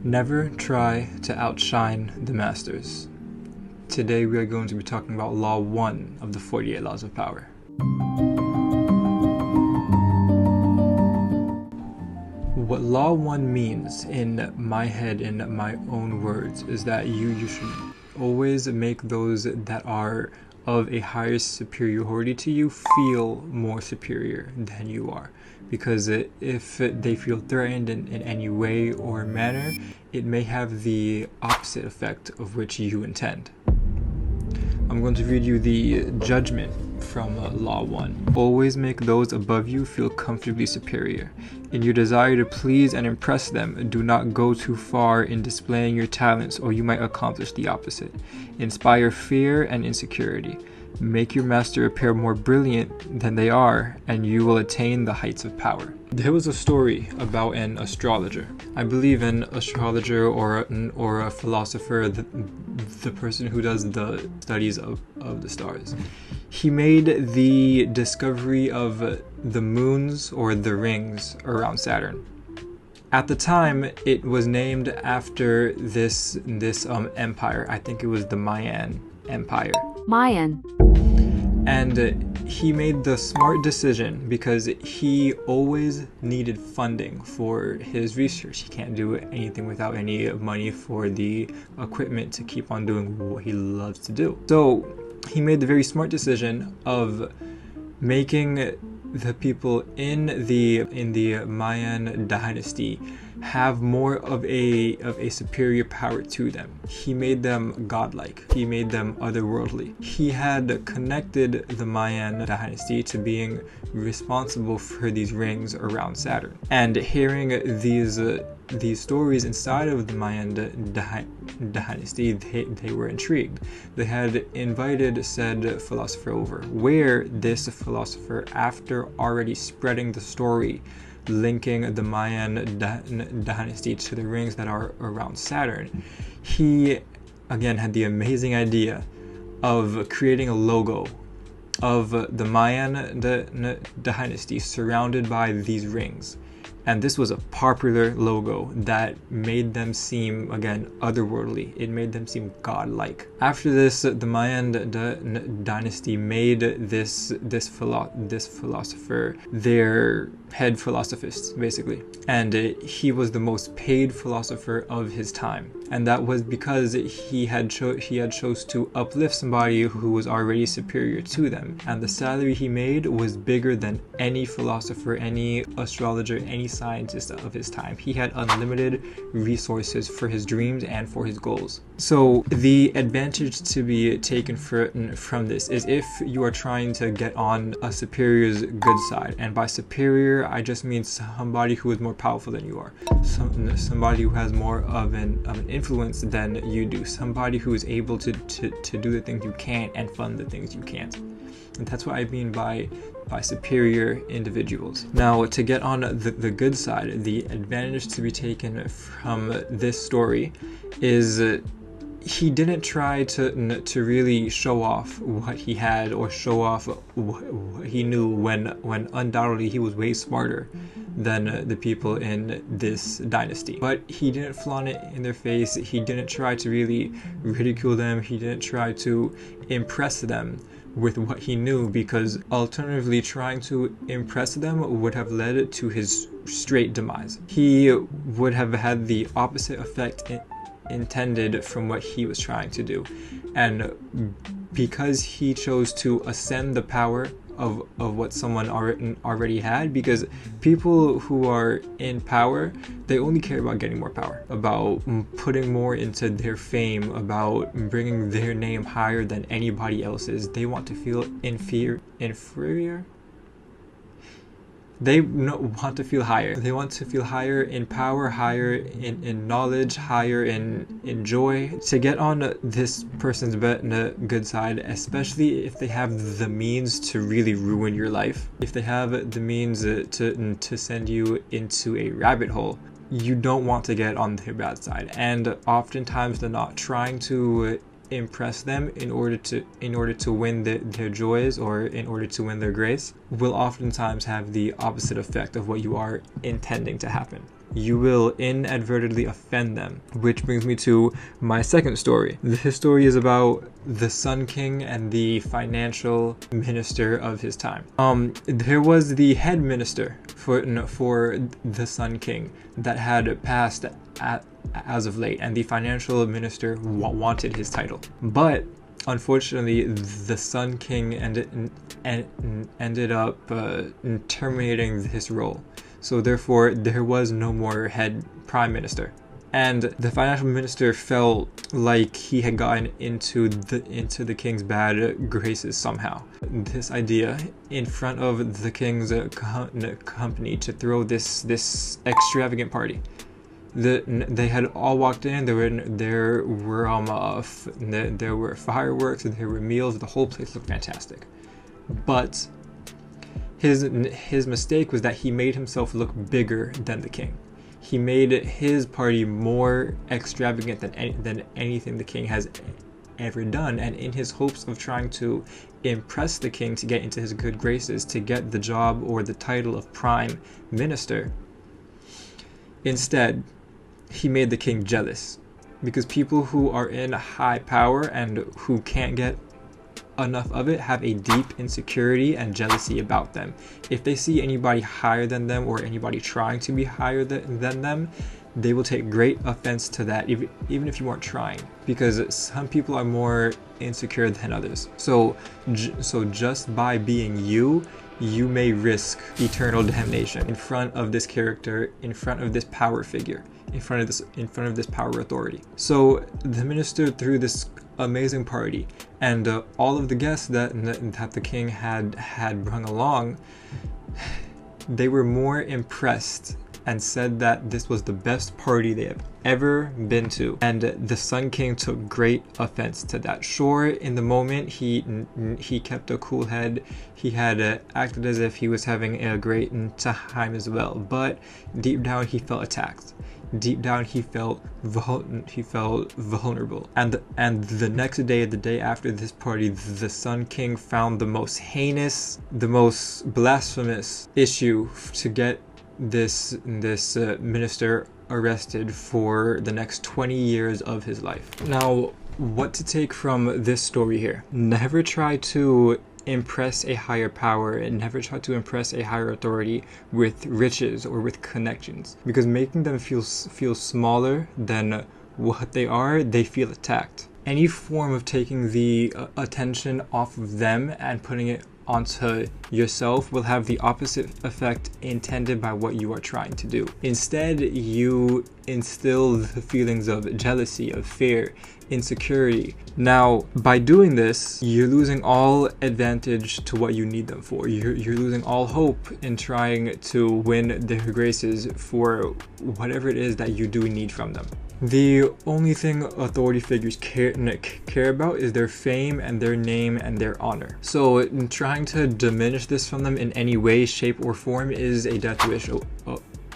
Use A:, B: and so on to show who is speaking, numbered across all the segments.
A: Never try to outshine the masters. Today we are going to be talking about Law 1 of the 48 Laws of Power. What Law 1 means in my head, in my own words, is that you should always make those that are of a higher superiority to you feel more superior than you are. Because if they feel threatened in any way or manner, it may have the opposite effect of which you intend. I'm going to read you the judgment from Law 1. Always make those above you feel comfortably superior. In your desire to please and impress them, do not go too far in displaying your talents, or you might accomplish the opposite. Inspire fear and insecurity. Make your master appear more brilliant than they are, and you will attain the heights of power. There was a story about an astrologer. I believe an astrologer or a philosopher, the person who does the studies of the stars. He made the discovery of the moons or the rings around Saturn. At the time, it was named after this empire. I think it was the Mayan Empire. And he made the smart decision because he always needed funding for his research. He can't do anything without any money for the equipment to keep on doing what he loves to do. So he made the very smart decision of making the people in the Mayan dynasty have more of a superior power to them. He made them godlike. He made them otherworldly. He had connected the Mayan dynasty to being responsible for these rings around Saturn. And hearing these stories inside of the Mayan dynasty, they were intrigued. They had invited said philosopher over, where this philosopher, after already spreading the story linking the Mayan dynasty to the rings that are around Saturn, he again had the amazing idea of creating a logo of the Mayan dynasty surrounded by these rings. And this was a popular logo that made them seem, again, otherworldly. It made them seem godlike. After this, the Mayan dynasty made this philosopher their head philosophist, basically. And he was the most paid philosopher of his time. And that was because he had chose to uplift somebody who was already superior to them. And the salary he made was bigger than any philosopher, any astrologer, any scientist of his time. He had unlimited resources for his dreams and for his goals. So the advantage to be taken from this is if you are trying to get on a superior's good side. And by superior, I just mean somebody who is more powerful than you are. Somebody who has more of an influence than you do. Somebody who is able to do the things you can't and fund the things you can't. And that's what I mean by superior individuals. Now, to get on the good side, the advantage to be taken from this story is he didn't try to really show off what he had or show off what he knew when undoubtedly he was way smarter than the people in this dynasty. But he didn't flaunt it in their face. He didn't try to really ridicule them. He didn't try to impress them with what he knew, because alternatively trying to impress them would have led to his straight demise. He would have had the opposite effect intended from what he was trying to do. And because he chose to ascend the power of what someone already had, because people who are in power, they only care about getting more power, about putting more into their fame, about bringing their name higher than anybody else's. They want to feel inferior. They want to feel higher. They want to feel higher in power, higher in knowledge, higher in joy. To get on this person's good side, especially if they have the means to really ruin your life, if they have the means to send you into a rabbit hole, you don't want to get on their bad side. And oftentimes they're not trying to impress them in order to win their joys, or in order to win their grace, will oftentimes have the opposite effect of what you are intending to happen. You will inadvertently offend them. Which brings me to my second story. This story is about the Sun King and the financial minister of his time. There was the head minister for the Sun King that had passed as of late, and the financial minister wanted his title. But unfortunately, the Sun King ended up terminating his role. So therefore, there was no more head prime minister. And the financial minister felt like he had gotten into the king's bad graces somehow. This idea in front of the king's company to throw this extravagant party. They had all walked in. There were fireworks. There were meals. The whole place looked fantastic. But his mistake was that he made himself look bigger than the king. He made his party more extravagant than anything the king has ever done, and in his hopes of trying to impress the king to get into his good graces, to get the job or the title of prime minister, instead he made the king jealous, because people who are in high power and who can't get enough of it have a deep insecurity and jealousy about them. If they see anybody higher than them, or anybody trying to be higher than them, they will take great offense to that, even if you weren't trying, because some people are more insecure than others. So just by being you may risk eternal damnation in front of this character, in front of this power figure, in front of this power authority. So the minister threw this amazing party, and all of the guests that the king had brought along, they were more impressed and said that this was the best party they have ever been to. And the Sun King took great offense to that. Sure, in the moment he kept a cool head. He had acted as if he was having a great time as well, but deep down he felt attacked. Deep down he felt vulnerable. And the next day, the day after this party, the Sun King found the most heinous, the most blasphemous issue to get this minister arrested for the next 20 years of his life. Now, what to take from this story here? Never try to impress a higher power, and never try to impress a higher authority with riches or with connections, because making them feel smaller than what they are, they feel attacked. Any form of taking the attention off of them and putting it onto yourself will have the opposite effect intended by what you are trying to do. Instead, you instill the feelings of jealousy, of fear, insecurity. Now, by doing this, you're losing all advantage to what you need them for. You're losing all hope in trying to win their graces for whatever it is that you do need from them. The only thing authority figures care about is their fame and their name and their honor. So trying to diminish this from them in any way, shape, or form is a death wish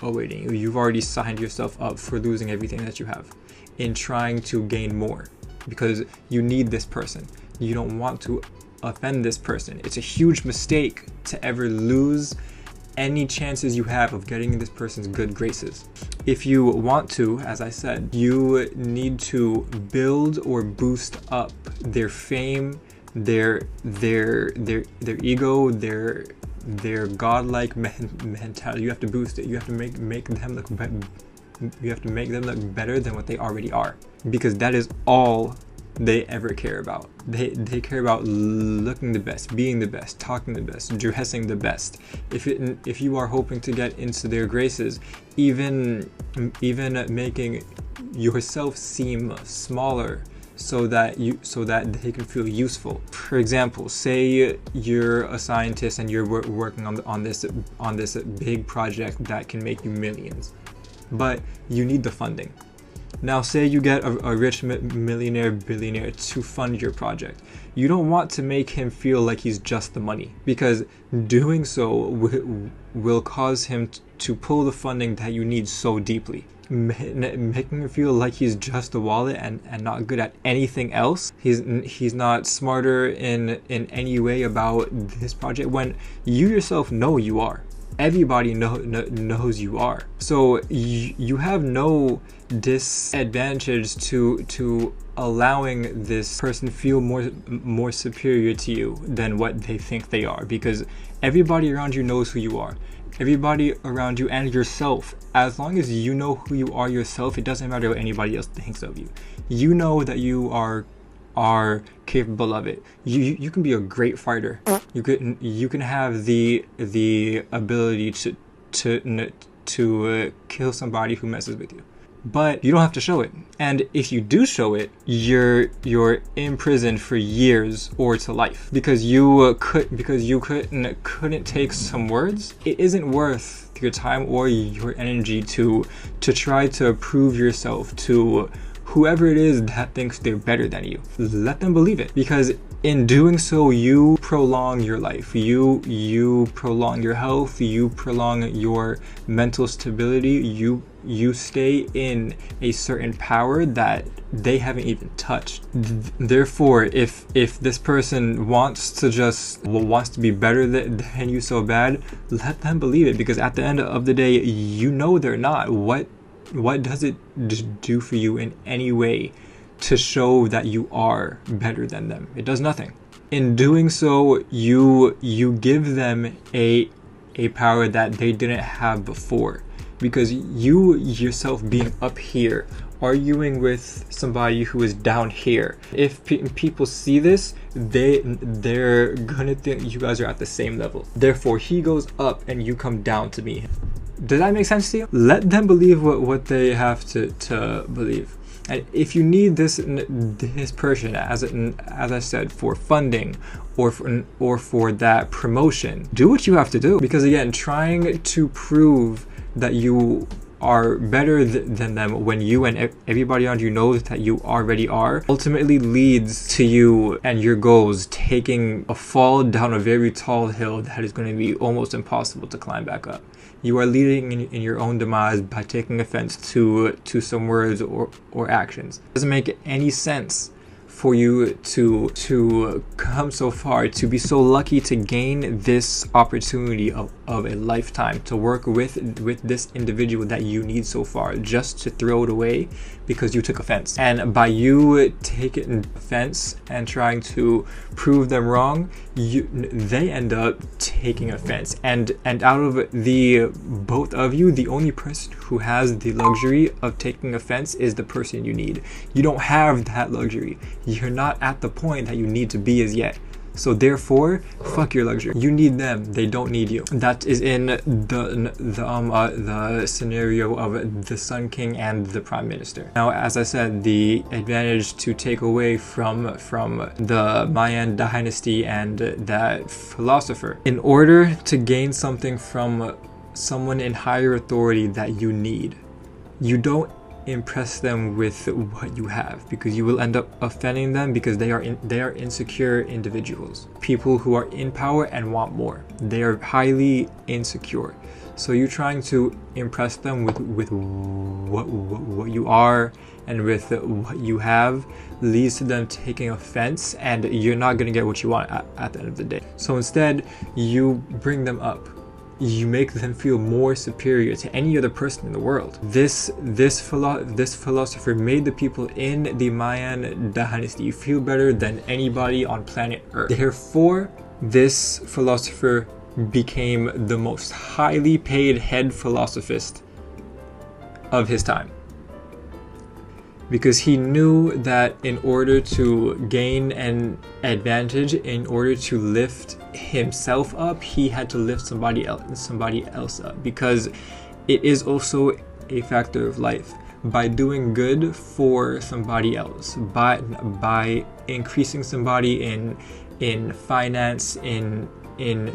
A: awaiting you. You've already signed yourself up for losing everything that you have in trying to gain more, because you need this person. You don't want to offend this person. It's a huge mistake to ever lose any chances you have of getting this person's good graces. If you want to, as I said, you need to build or boost up their fame, their ego, their godlike mentality. You have to boost it. You have to make them look you have to make them look better than what they already are, because that is all they ever care about. They care about looking the best, being the best, talking the best, dressing the best. If you are hoping to get into their graces, even making yourself seem smaller so that they can feel useful. For example, say you're a scientist and you're working on this big project that can make you millions, but you need the funding. Now, say you get a rich millionaire, billionaire to fund your project. You don't want to make him feel like he's just the money, because doing so will cause him to pull the funding that you need so deeply, making him feel like he's just a wallet and not good at anything else. He's not smarter in any way about this project, when you yourself know you are. Everybody knows you are. So you have no disadvantage to allowing this person feel more superior to you than what they think they are, because everybody around you knows who you are. Everybody around you and yourself, as long as you know who you are yourself, it doesn't matter what anybody else thinks of you. You know that you are capable of it. You can be a great fighter. You can have the ability to kill somebody who messes with you, but you don't have to show it. And if you do show it, you're imprisoned for years or to life, because you couldn't take some words. It isn't worth your time or your energy to try to prove yourself to whoever it is that thinks they're better than you. Let them believe it, because in doing so, you prolong your life, you prolong your health, you prolong your mental stability, you stay in a certain power that they haven't even touched. Therefore, if this person wants to be better than you so bad, let them believe it, because at the end of the day, you know they're not. What does it do for you in any way to show that you are better than them? It does nothing. In doing so, you give them a power that they didn't have before, because you yourself being up here arguing with somebody who is down here, if people see this, they're gonna think you guys are at the same level. Therefore, he goes up and you come down to meet him. Does that make sense to you? Let them believe what they have to believe. And if you need this person, as I said, for funding or for that promotion, do what you have to do. Because again, trying to prove that you are better than them when you and everybody around you knows that you already are, ultimately leads to you and your goals taking a fall down a very tall hill that is going to be almost impossible to climb back up. You are leading in your own demise by taking offense to some words or actions. It doesn't make any sense for you to come so far, to be so lucky to gain this opportunity of a lifetime, to work with this individual that you need so far, just to throw it away because you took offense. And by you taking offense and trying to prove them wrong, they end up taking offense. And out of the both of you, the only person who has the luxury of taking offense is the person you need. You don't have that luxury. You're not at the point that you need to be as yet. So therefore, fuck your luxury. You need them. They don't need you. That is in the scenario of the Sun King and the Prime Minister. Now, as I said, the advantage to take away from the Mayan dynasty and that philosopher, in order to gain something from someone in higher authority that you need, you don't impress them with what you have, because you will end up offending them, because they are insecure individuals, people who are in power and want more. They are highly insecure. So you're trying to impress them with what you are and with what you have leads to them taking offense, and you're not going to get what you want at the end of the day. So instead, you bring them up. You make them feel more superior to any other person in the world. This philosopher made the people in the Mayan dynasty feel better than anybody on planet Earth. Therefore, this philosopher became the most highly paid head philosophist of his time, because he knew that in order to gain an advantage, in order to lift himself up, he had to lift somebody else up, because it is also a factor of life. By doing good for somebody else, by increasing somebody in finance, in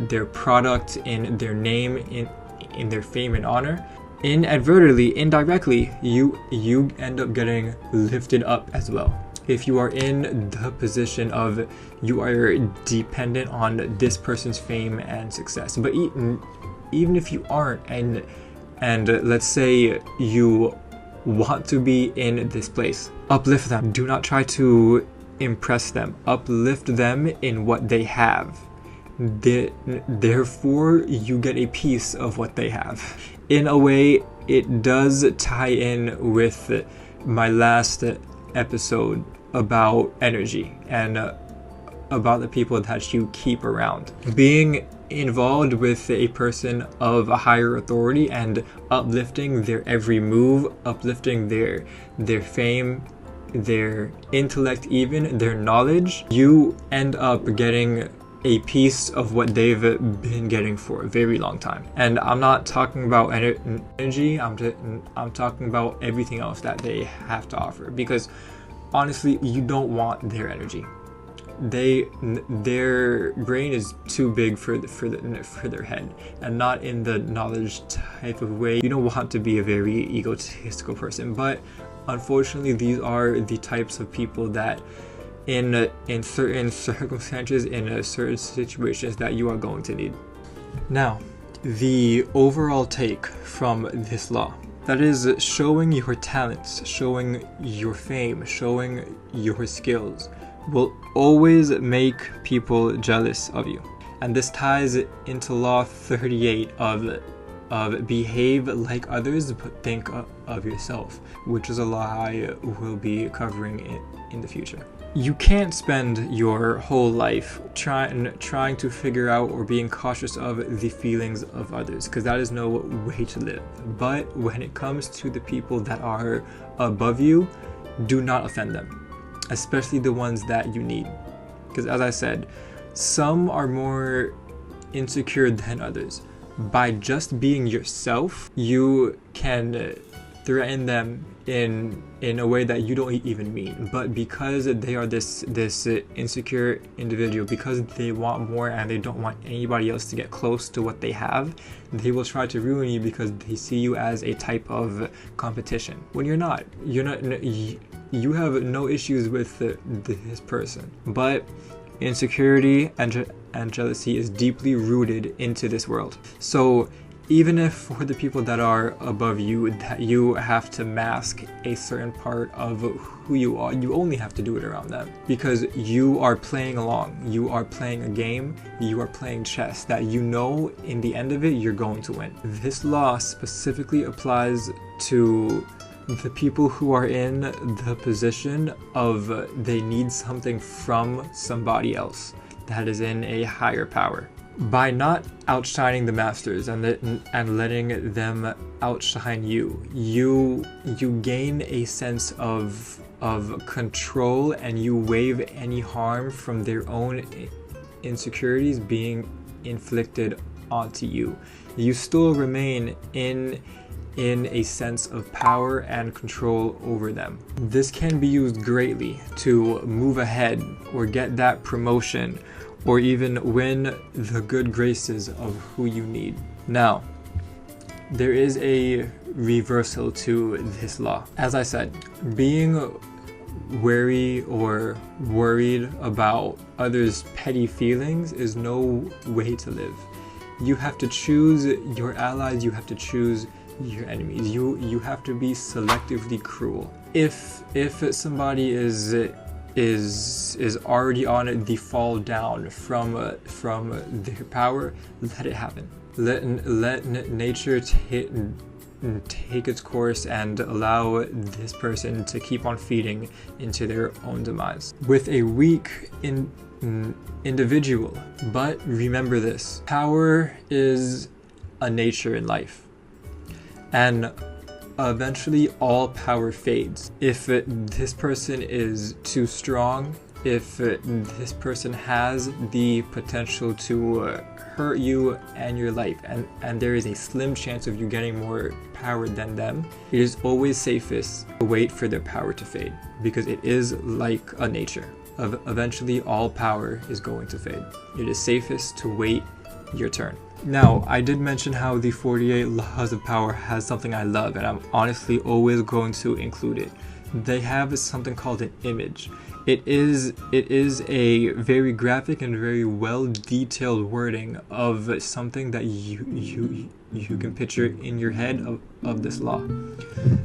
A: their product, in their name, in their fame and honor, inadvertently, indirectly, you end up getting lifted up as well. If you are in the position of you are dependent on this person's fame and success, but even if you aren't, and and let's say you want to be in this place. Uplift them. Do not try to impress them. Uplift them in what they have. Therefore, you get a piece of what they have. In a way, it does tie in with my last episode about energy and about the people that you keep around. Being involved with a person of a higher authority and uplifting their every move, uplifting their fame, their intellect, even their knowledge, you end up getting a piece of what they've been getting for a very long time. And I'm not talking about energy, I'm talking about everything else that they have to offer, because honestly, you don't want their energy. Their brain is too big for their head, and not in the knowledge type of way. You don't want to be a very egotistical person, but unfortunately, these are the types of people that in certain circumstances, in certain situations, that you are going to need. Now, the overall take from this law, that is showing your talents, showing your fame, showing your skills, will always make people jealous of you. And this ties into law 38 of behave like others but think of yourself, which is a law I will be covering in the future. You can't spend your whole life trying to figure out or being cautious of the feelings of others, because that is no way to live. But when it comes to the people that are above you, do not offend them, especially the ones that you need. Because as I said, some are more insecure than others. By just being yourself, you can threaten them in a way that you don't even mean. But because they are this insecure individual, because they want more and they don't want anybody else to get close to what they have, they will try to ruin you because they see you as a type of competition. When you're not. You have no issues with this person, but insecurity and jealousy is deeply rooted into this world. So even if for the people that are above you, that you have to mask a certain part of who you are, you only have to do it around them, because you are playing along, you are playing a game, you are playing chess that you know in the end of it you're going to win. This law specifically applies to the people who are in the position of they need something from somebody else that is in a higher power. By not outshining the masters and letting them outshine you, you gain a sense of control, and you waive any harm from their own insecurities being inflicted onto you. You still remain in a sense of power and control over them. This can be used greatly to move ahead or get that promotion, or even win the good graces of who you need. Now, there is a reversal to this law. As I said, being wary or worried about others' petty feelings is no way to live. You have to choose your allies, you have to choose your enemies. You have to be selectively cruel. If somebody is already on the fall down from their power, let it happen. Let nature take its course and allow this person to keep on feeding into their own demise. With a weak individual, but remember this: power is a nature in life, and eventually all power fades. If this person is too strong, if this person has the potential to hurt you and your life, and there is a slim chance of you getting more power than them, it is always safest to wait for their power to fade, because it is like a nature. Eventually all power is going to fade. It is safest to wait your turn. Now, I did mention how the 48 Laws of Power has something I love, and I'm honestly always going to include it. They have something called an image. It is a very graphic and very well detailed wording of something that you you can picture in your head of this law.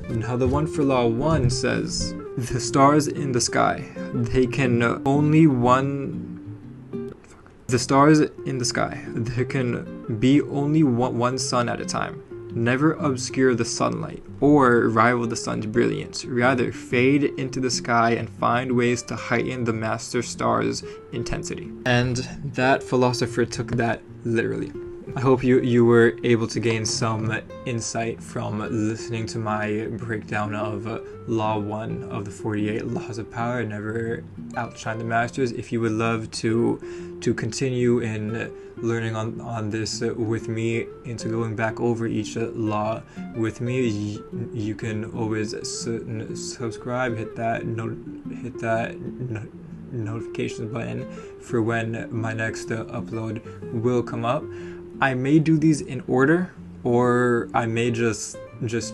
A: Now the one for law 1 says, the stars in the sky, there can be only one sun at a time. Never obscure the sunlight or rival the sun's brilliance. Rather, fade into the sky and find ways to heighten the master star's intensity. And that philosopher took that literally. I hope you were able to gain some insight from listening to my breakdown of Law 1 of the 48 Laws of Power. Never outshine the masters. If you would love to continue in learning on this with me, into going back over each law with me, you can always subscribe, hit that notification button for when my next upload will come up. I may do these in order, or I may just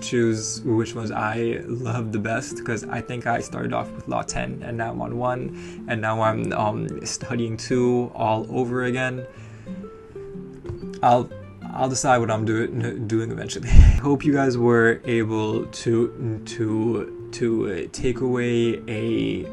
A: choose which ones I love the best, because I think I started off with Law 10 and now I'm on 1, and now I'm studying 2 all over again. I'll decide what I'm doing eventually. I hope you guys were able to take away a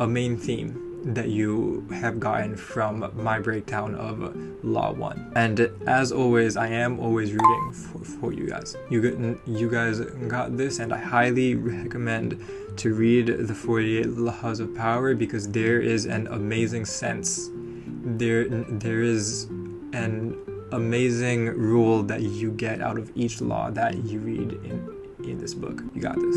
A: main theme that you have gotten from my breakdown of Law 1. And as always, I am always rooting for you guys. You guys got this, and I highly recommend to read the 48 Laws of Power, because there is an amazing sense. There is an amazing rule that you get out of each law that you read in this book. You got this.